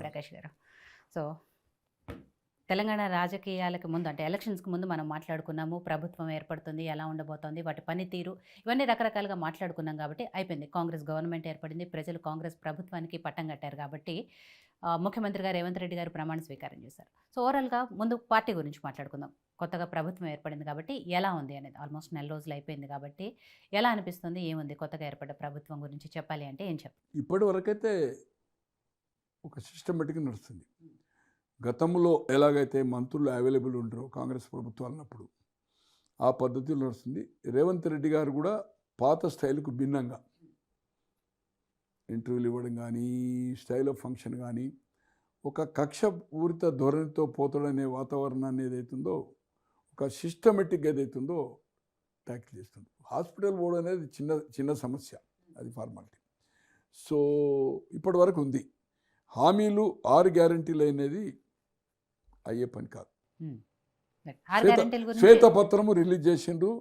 ప్రకాష్ గారు. సో తెలంగాణ రాజకీయాలకు ముందు అంటే ఎలక్షన్స్కి ముందు మనం మాట్లాడుకున్నాము, ప్రభుత్వం ఏర్పడుతుంది, ఎలా ఉండబోతోంది, వాటి పనితీరు, ఇవన్నీ రకరకాలుగా మాట్లాడుకున్నాం కాబట్టి అయిపోయింది. కాంగ్రెస్ గవర్నమెంట్ ఏర్పడింది, ప్రజలు కాంగ్రెస్ ప్రభుత్వానికి పట్టం కట్టారు కాబట్టి ముఖ్యమంత్రిగా రేవంత్ రెడ్డి గారు ప్రమాణ స్వీకారం చేశారు. సో ఓవరాల్గా ముందు పార్టీ గురించి మాట్లాడుకుందాం. కొత్తగా ప్రభుత్వం ఏర్పడింది కాబట్టి ఎలా ఉంది అనేది, ఆల్మోస్ట్ నెల రోజులు అయిపోయింది కాబట్టి ఎలా అనిపిస్తుంది, ఏముంది కొత్తగా ఏర్పడ్డ ప్రభుత్వం గురించి చెప్పాలి అంటే ఏం చెప్తారు? ఇప్పటి వరకైతే ఒక సిస్టమేటిక్గా నడుస్తుంది. గతంలో ఎలాగైతే మంత్రులు అవైలబుల్ ఉంటారో కాంగ్రెస్ ప్రభుత్వాలు అన్నప్పుడు ఆ పద్ధతిలో నడుస్తుంది. రేవంత్ రెడ్డి గారు కూడా పాత స్టైల్కు భిన్నంగా ఇంటర్వ్యూలు ఇవ్వడం కానీ, స్టైల్ ఆఫ్ ఫంక్షన్ కానీ, ఒక కక్ష పూరిత ధోరణితో పోతాడనే వాతావరణాన్ని ఏదైతుందో, ఒక సిస్టమేటిక్గా ఏదైతుందో ట్యాకిల్ చేస్తుంది. హాస్పిటల్ పోవడం అనేది చిన్న సమస్య, అది ఫార్మాలిటీ. సో ఇప్పటి వరకు ఉంది. హామీలు 6 గ్యారంటీలు అనేది అయ్యే పని కాదు. శ్వేతపత్రము రిలీజ్ చేసిండ్రు,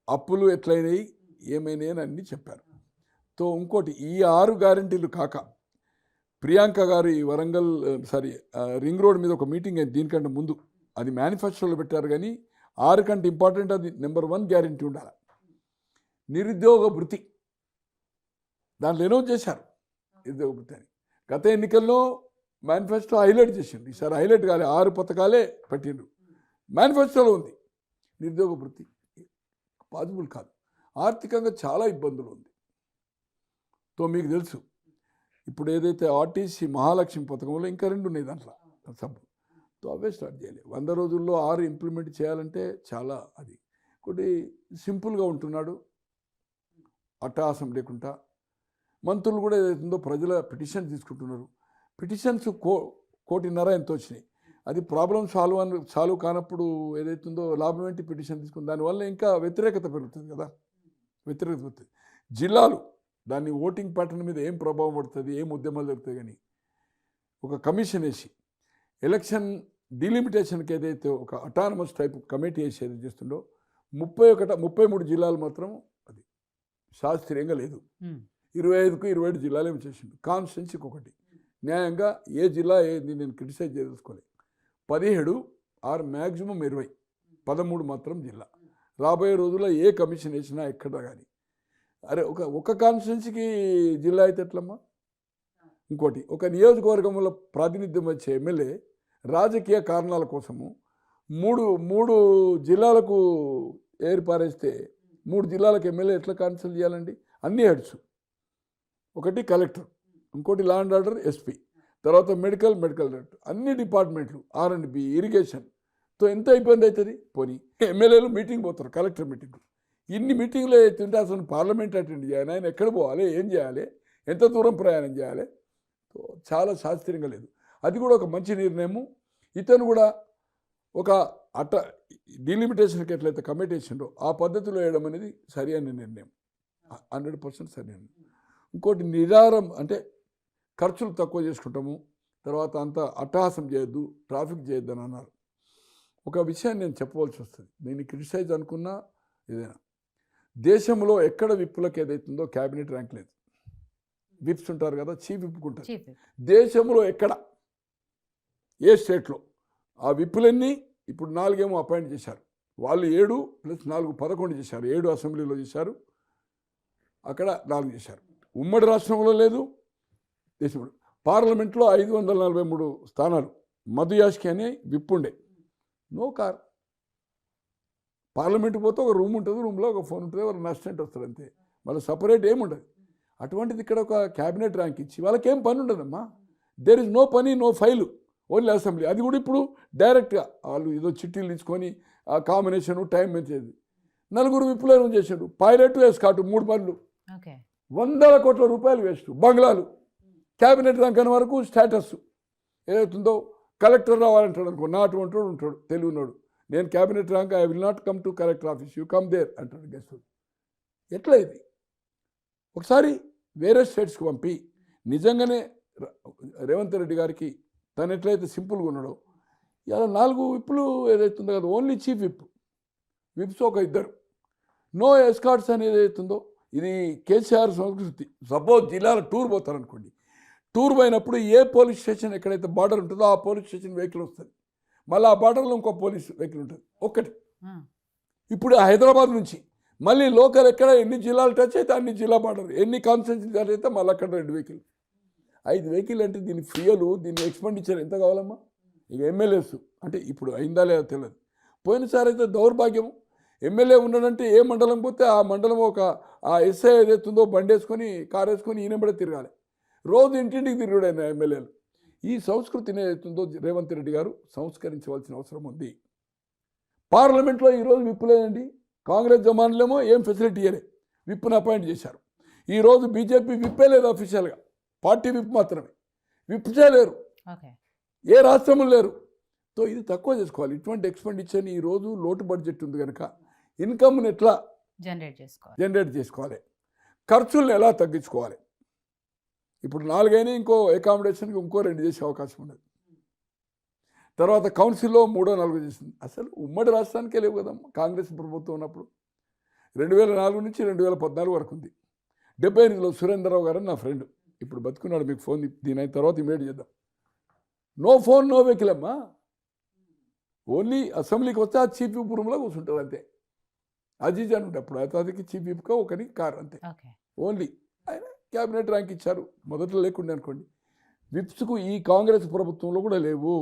అప్పులు ఎట్లయినాయి ఏమైనాయి అని అన్నీ చెప్పారు. సో ఇంకోటి, ఈ 6 గ్యారంటీలు కాక ప్రియాంక గారు ఈ వరంగల్ రింగ్ రోడ్ మీద ఒక మీటింగ్ అయింది దీనికంటే ముందు, అది మేనిఫెస్టోలో పెట్టారు. కానీ 6 కంటే ఇంపార్టెంట్ అది నెంబర్ 1 గ్యారంటీ ఉండాలి, నిరుద్యోగ భృతి. దాంట్లో అనౌన్స్ చేశారు నిరుద్యోగ భృతి అని. గత ఎన్నికల్లో మేనిఫెస్టో హైలైట్ చేసిండు, ఈసారి హైలైట్ కాలే, 6 పథకాలే పెట్టిండ్రు. మేనిఫెస్టోలో ఉంది నిరుద్యోగ భృతి, పాసిబుల్ కాదు. ఆర్థికంగా చాలా ఇబ్బందులు ఉంది. తో మీకు తెలుసు ఇప్పుడు ఏదైతే ఆర్టీసీ మహాలక్ష్మి పథకంలో ఇంకా 2 ఉన్నాయి దాంట్లో సబ్, తో అవే స్టార్ట్ చేయాలి. 100 రోజుల్లో 6 ఇంప్లిమెంట్ చేయాలంటే చాలా, అది ఒకటి సింపుల్గా ఉంటున్నాడు, అట్టహాసం లేకుండా. మంత్రులు కూడా ఏదైతుందో ప్రజల పిటిషన్ తీసుకుంటున్నారు. పిటిషన్స్ 1.5 ఎంతో వచ్చినాయి. అది ప్రాబ్లం సాల్వ్ కానప్పుడు ఏదైతుందో లాభం ఏంటి పిటిషన్ తీసుకుని, దానివల్ల ఇంకా వ్యతిరేకత పెరుగుతుంది కదా, వ్యతిరేకత పెరుగుతుంది. జిల్లాలు దాన్ని ఓటింగ్ ప్యాటర్న్ మీద ఏం ప్రభావం పడుతుంది, ఏం ఉద్యమాలు జరుగుతాయి. కానీ ఒక కమిషన్ వేసి ఎలక్షన్ డిలిమిటేషన్కి ఏదైతే ఒక అటానమస్ టైప్ కమిటీ వేసి ఏది చేస్తుండో 33 జిల్లాలు మాత్రం అది శాస్త్రీయంగా లేదు. 25కు 27 జిల్లాలు ఏమి చేసిండు. కాన్స్టిట్యున్సీకి ఒకటి న్యాయంగా ఏ జిల్లా ఏది నేను క్రిటిసైజ్ చేసుకోలేదు. 17 ఆర్ మ్యాక్సిమం 20, 13 మాత్రం జిల్లా. రాబోయే రోజుల్లో ఏ కమిషన్ వేసినా ఎక్కడ కానీ, అరే ఒక కాన్స్టిట్యున్సీకి జిల్లా అయితే ఎట్లమ్మా? ఇంకోటి, ఒక నియోజకవర్గంలో ప్రాతినిధ్యం వచ్చే ఎమ్మెల్యే రాజకీయ కారణాల కోసము మూడు జిల్లాలకు ఏర్పారేస్తే 3 జిల్లాలకు ఎమ్మెల్యే ఎట్లా క్యాన్సిల్ చేయాలండి? అన్నీ హెడ్స్, ఒకటి కలెక్టర్, ఇంకోటి లా అండ్ ఆర్డర్ ఎస్పీ, తర్వాత మెడికల్ డైరెక్టర్, అన్ని డిపార్ట్మెంట్లు, R&B, ఇరిగేషన్తో ఎంత ఇబ్బంది అవుతుంది. పోనీ ఎమ్మెల్యేలు మీటింగ్ పోతారు, కలెక్టర్ మీటింగ్. ఇన్ని మీటింగ్లు అవుతుంటే అసలు పార్లమెంట్ అటెండ్ చేయాలి, ఆయన ఎక్కడ పోవాలి, ఏం చేయాలి, ఎంత దూరం ప్రయాణం చేయాలి, చాలా శాస్త్రీయంగా లేదు. అది కూడా ఒక మంచి నిర్ణయము. ఇతను కూడా ఒక డిలిమిటేషన్కి ఎట్లయితే కమిటీ వేసిండో ఆ పద్ధతిలో వేయడం అనేది సరి అయిన నిర్ణయం, 100% సరి అయిన. ఇంకోటి, నిరారం అంటే ఖర్చులు తక్కువ చేసుకుంటాము, తర్వాత అంత అట్టహాసం చేయొద్దు, ట్రాఫిక్ చేయొద్దు అని అన్నారు. ఒక విషయాన్ని నేను చెప్పవలసి వస్తుంది, దీన్ని క్రిటిసైజ్ అనుకున్నా ఏదైనా. దేశంలో ఎక్కడ విప్పులకు ఏదైతుందో క్యాబినెట్ ర్యాంక్ లేదు. విప్స్ ఉంటారు కదా, చీఫ్ విప్పుకుంటారు. దేశంలో ఎక్కడ ఏ స్టేట్లో ఆ విప్పులన్నీ ఇప్పుడు 4 ఏమో అపాయింట్ చేశారు. వాళ్ళు 7 + 4 11 చేశారు. 7 అసెంబ్లీలో చేశారు, అక్కడ 4 చేశారు. ఉమ్మడి రాష్ట్రంలో లేదు. దేశంలో పార్లమెంట్లో 543 స్థానాలు. మధు యాష్కి అనే విప్పుండే, నో కార్. పార్లమెంట్ పోతే ఒక రూమ్ ఉంటుంది, రూమ్లో ఒక ఫోన్ ఉంటుంది, వాళ్ళ అసిస్టెంట్ వస్తారు అంతే, మళ్ళీ సపరేట్ ఏముండదు. అటువంటిది ఇక్కడ ఒక క్యాబినెట్ ర్యాంక్ ఇచ్చి వాళ్ళకేం పని ఉండదమ్మా. దేర్ ఇస్ నో పని, నో ఫైలు, ఓన్లీ అసెంబ్లీ. అది కూడా ఇప్పుడు డైరెక్ట్గా వాళ్ళు ఏదో చిట్టీలు తీసుకొని ఆ కాంబినేషను టైం మెచ్చేది. 4 విప్పులను చేశాడు. పైలట్ ఎస్కాట్ 3 పనులు, 100 కోట్ల రూపాయలు వేస్ట్. బంగ్లాలు, క్యాబినెట్ ర్యాంక్ అనే వరకు స్టేటస్ ఏదవుతుందో, కలెక్టర్ రావాలంటాడు అనుకో, నాటు ఉంటాడు తెలివి ఉన్నాడు, నేను cabinet rank, I will not come to collector office, you come there అంటాడు గెస్ట్. ఎట్లా ఇది? ఒకసారి వేరే స్టేట్స్కి పంపి నిజంగానే రేవంత్ రెడ్డి గారికి తను ఎట్లయితే సింపుల్గా ఉన్నాడో, ఇలా 4 విప్పులు ఏదైతుందో కదా, ఓన్లీ చీఫ్ విప్స్ ఒక 2, నో ఎస్కాట్స్ అనేది ఏదైతుందో, ఇది కేసీఆర్ సంస్కృతి. సపోజ్ జిల్లాల టూర్ పోతారనుకోండి, టూర్ పోయినప్పుడు ఏ పోలీస్ స్టేషన్ ఎక్కడైతే బార్డర్ ఉంటుందో ఆ పోలీస్ స్టేషన్ వెహికల్ వస్తుంది, మళ్ళీ ఆ బార్డర్లో ఇంకో పోలీస్ వెహికల్ ఉంటుంది ఒక్కటి. ఇప్పుడు హైదరాబాద్ నుంచి మళ్ళీ లోకల్ ఎక్కడ ఎన్ని జిల్లాలు టచ్ అయితే అన్ని జిల్లా బార్డర్, ఎన్ని కాన్స్టిట్యూన్సీ టచ్ అయితే మళ్ళీ అక్కడ 2 వెహికల్, 5 వెహికల్ అంటే దీని ఫ్యూయల్, దీని ఎక్స్పెండిచర్ ఎంత కావాలమ్మా? ఇక ఎమ్మెల్యేస్ అంటే ఇప్పుడు అయిందా లేదా తెలియదు. పోయినసారి అయితే దౌర్భాగ్యం, ఎమ్మెల్యే ఉన్నాడంటే ఏ మండలం పోతే ఆ మండలం ఆ ఎస్ఐ ఏదైతుందో బండి వేసుకొని కారు వేసుకొని ఈయనబడే తిరగాలి, రోజు ఇంటింటికి తిరుగుడైన ఎమ్మెల్యేలు. ఈ సంస్కృతిని ఏదైతుందో రేవంత్ రెడ్డి గారు సంస్కరించవలసిన అవసరం ఉంది. పార్లమెంట్లో ఈరోజు విప్పు లేదండి. కాంగ్రెస్ జమాన్లేమో ఏం ఫెసిలిటీ ఇయ్యలే, విప్పును అపాయింట్ చేశారు. ఈరోజు బీజేపీ విప్పే లేదు అఫీషియల్గా, పార్టీ విప్ మాత్రమే, విప్ చేయలేరు, ఏ రాష్ట్రము లేరు. సో ఇది తక్కువ చేసుకోవాలి. ఇటువంటి ఎక్స్పెండిచర్ని ఈరోజు లోటు బడ్జెట్ ఉంది కనుక ఇన్కమ్ని ఎట్లా జనరేట్ చేసుకోవాలి, ఖర్చులను ఎలా తగ్గించుకోవాలి. ఇప్పుడు 4 అయినా ఇంకో అకామిడేషన్కి ఇంకో 2 చేసే అవకాశం ఉన్నది. తర్వాత కౌన్సిల్లో 3, 4 చేసింది. అసలు ఉమ్మడి రాష్ట్రానికే లేవు కదమ్మా కాంగ్రెస్ ప్రభుత్వం ఉన్నప్పుడు. 2004 నుంచి 2014 వరకు ఉంది. 78లో సురేంద్రరావు గారు నా ఫ్రెండ్, ఇప్పుడు బతుకున్నాడు, మీకు ఫోన్ దీని అయిన తర్వాత ఇమీడియట్ చేద్దాం. నో ఫోన్ నో వెహికల్ అమ్మా, ఓన్లీ అసెంబ్లీకి వస్తే ఆ చీఫ్ విప్ రూమ్లో కూర్చుంటారు అంతే. అజీజ్ అని ఉంటే అప్పుడు అతనికి చీఫ్ విప్గా ఒకని కార్ అంతే ఓన్లీ. ఆయన క్యాబినెట్ ర్యాంక్ ఇచ్చారు, మొదట్లో లేకుండే అనుకోండి. విప్స్కు ఈ కాంగ్రెస్ ప్రభుత్వంలో కూడా లేవు,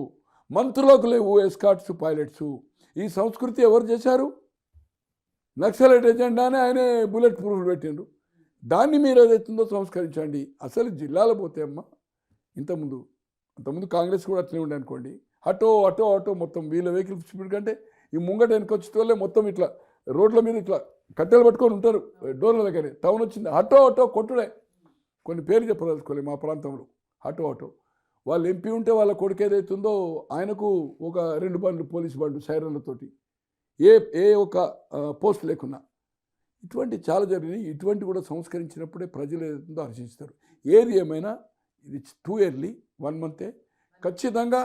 మంత్రులకు లేవు ఎస్కాట్స్ పైలట్స్. ఈ సంస్కృతి ఎవరు చేశారు? నక్సలైట్ ఎజెండానే ఆయనే బుల్లెట్ ప్రూఫ్ పెట్టిండ్రు. దాన్ని మీరు ఏదైతుందో సంస్కరించండి. అసలు జిల్లాలో పోతే అమ్మ అంతకుముందు కాంగ్రెస్ కూడా అట్లే ఉండే అనుకోండి, అటో మొత్తం వీళ్ళ వెహికల్ స్పీడ్ కంటే ఈ ముంగట వెనకొచ్చే వాళ్ళే మొత్తం ఇట్లా రోడ్ల మీద ఇట్లా కట్టెలు పట్టుకొని ఉంటారు డోర్ల దగ్గరే. టౌన్ వచ్చింది అటో కొట్టుడే, కొన్ని పేరు చెప్పదలుచుకోలేదు మా ప్రాంతంలో. అటో వాళ్ళు ఎంపీ ఉంటే వాళ్ళ కొడుకు ఏదైతుందో ఆయనకు ఒక 2 బండ్లు పోలీస్ బండ్లు సైరన్లతోటి, ఏ ఒక పోస్ట్ లేకున్నా. ఇటువంటి చాలా జరిగినాయి. ఇటువంటి కూడా సంస్కరించినప్పుడే ప్రజలు ఏదైతుందో హర్షిస్తారు. ఏది ఏమైనా ఇది టూ ఇయర్లీ 1 మంతే. ఖచ్చితంగా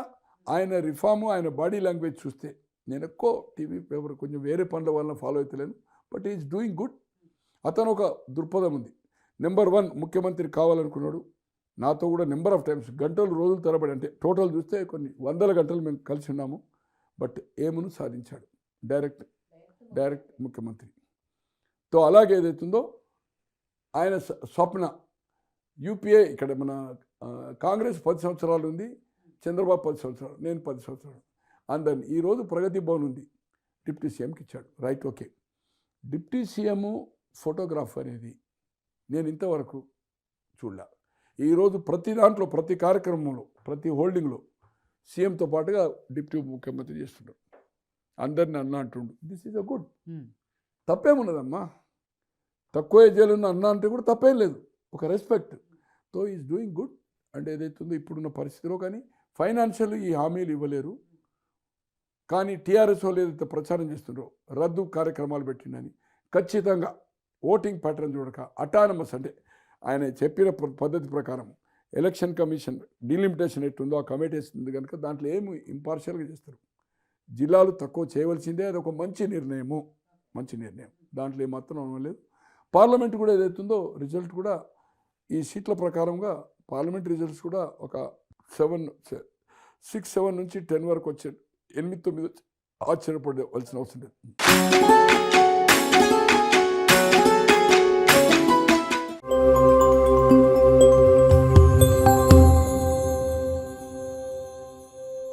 ఆయన రిఫార్ము, ఆయన బాడీ లాంగ్వేజ్ చూస్తే, నేను ఎక్కువ టీవీ పేపర్ కొంచెం వేరే పనుల వల్ల ఫాలో అవుతలేను, బట్ ఈజ్ డూయింగ్ గుడ్. అతను ఒక దృక్పథం ఉంది. నెంబర్ 1 ముఖ్యమంత్రి కావాలనుకున్నాడు. నాతో కూడా నెంబర్ ఆఫ్ టైమ్స్ గంటలు రోజులు తరబడి, అంటే టోటల్ చూస్తే కొన్ని 100 గంటలు మేము కలిసి ఉన్నాము. బట్ ఏమును సాధించాడు, డైరెక్ట్ ముఖ్యమంత్రి. తో అలాగే ఏదైతుందో ఆయన స్వప్న యూపీఏ, ఇక్కడ మన కాంగ్రెస్ 10 సంవత్సరాలు ఉంది, చంద్రబాబు 10 సంవత్సరాలు, నేను 10 సంవత్సరాలు. అందరినీ ఈరోజు ప్రగతి భవన్ ఉంది, డిప్యూటీ సీఎంకి ఇచ్చాడు. Right, okay. Deputy CM photograph అనేది నేను ఇంతవరకు చూడలే. ఈరోజు ప్రతి దాంట్లో, ప్రతి కార్యక్రమంలో, ప్రతి హోల్డింగ్లో సీఎంతో పాటుగా డిప్యూటీ ముఖ్యమంత్రి చేస్తున్నాడు. అందరిని అన్న అంటుండు. This is a good. తప్పేమున్నదమ్మా, తక్కువ ఏజీలున్న అన్న అంటే కూడా తప్పేం లేదు, ఒక respect. So is doing good. అంటే ఏదైతుందో ఇప్పుడున్న పరిస్థితిలో కానీ ఫైనాన్షియల్ ఈ హామీలు ఇవ్వలేరు. కానీ టీఆర్ఎస్ వాళ్ళు ఏదైతే ప్రచారం చేస్తున్నారో రద్దు కార్యక్రమాలు పెట్టిండని, ఖచ్చితంగా ఓటింగ్ ప్యాటర్న్ చూడక అటానమస్, అంటే ఆయన చెప్పిన పద్ధతి ప్రకారం ఎలక్షన్ కమిషన్ డిలిమిటేషన్ ఎట్టుందో ఆ కమిటీ వేస్తుంది కనుక దాంట్లో ఏమి ఇంపార్షియల్గా చేస్తారు. జిల్లాలు తక్కువ చేయవలసిందే, అది ఒక మంచి నిర్ణయం. దాంట్లో ఏమాత్రం అనలేదు. పార్లమెంట్ కూడా ఏదైతుందో రిజల్ట్ కూడా ఈ సీట్ల ప్రకారంగా పార్లమెంట్ రిజల్ట్స్ కూడా ఒక 6, 7 నుంచి 10 వరకు వచ్చే 8, 9 ఆశ్చర్యపడవలసిన అవసరం లేదు.